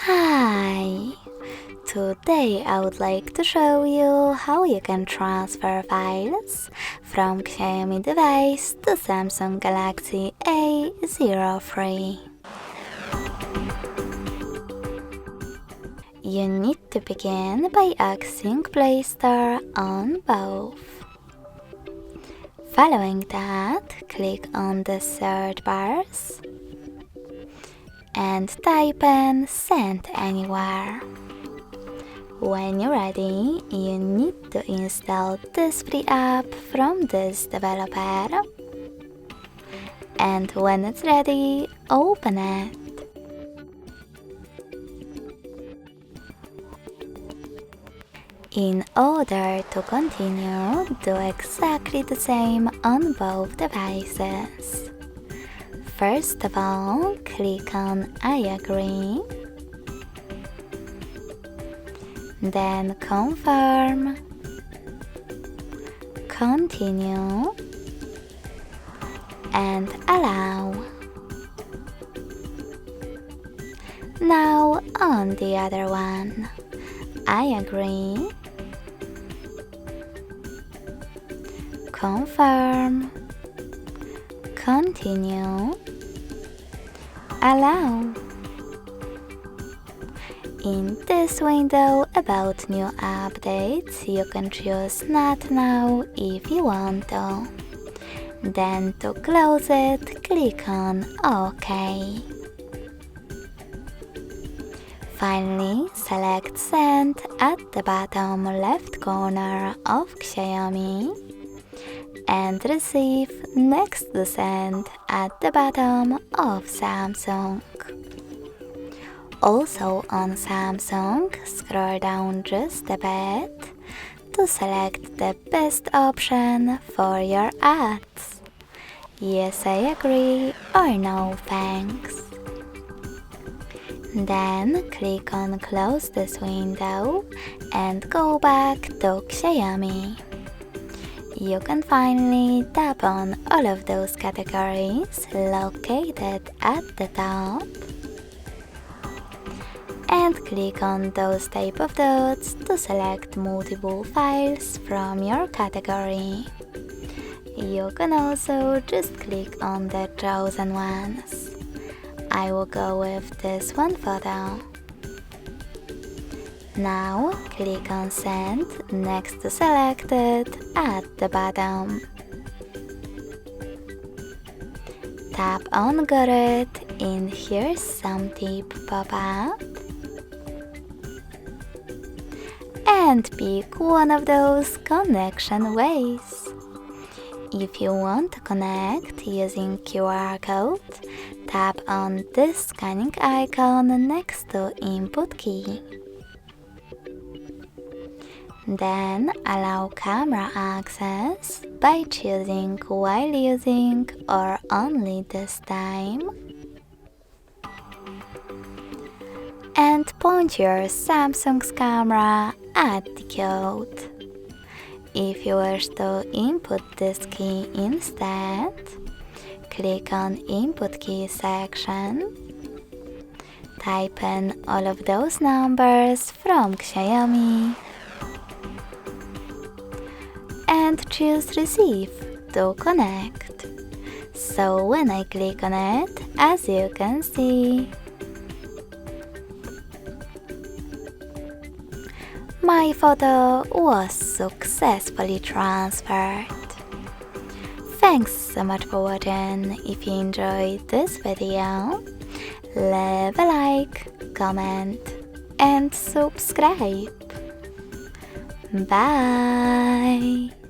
Hi! Today I would like to show you how you can transfer files from Xiaomi device to Samsung Galaxy A03. You need to begin by accessing Play Store on both. Following that, click on the search bars and type in Send Anywhere. When you're ready, you need to install this free app from this developer. And when it's ready, open it. In order to continue, do exactly the same on both devices. First of all, click on I agree, then confirm, continue, and allow. Now on the other one, I agree, confirm, continue, allow. In this window about new updates, you can choose Not Now if you want to. Then to close it, click on OK. Finally, select Send at the bottom left corner of Xiaomi and Receive next to Send at the bottom of Samsung. Also on Samsung, scroll down just a bit to select the best option for your ads. Yes, I agree, or no thanks. Then click on Close this window and go back to Xiaomi. You can finally tap on all of those categories located at the top and click on those type of dots to select multiple files from your category. You can also just click on the chosen ones. I will go with this one photo. Now click on Send next to Selected at the bottom. Tap on Got It and here's some tip pop-up. And pick one of those connection ways. If you want to connect using QR code, tap on this scanning icon next to Input key. Then allow camera access by choosing while using or only this time. And point your Samsung's camera at the code. If you wish to input this key instead, click on Input Key section. Type in all of those numbers from Xiaomi and choose Receive to connect. So when I click on it, as you can see, my photo was successfully transferred. Thanks so much for watching. If you enjoyed this video, leave a like, comment and subscribe. Bye!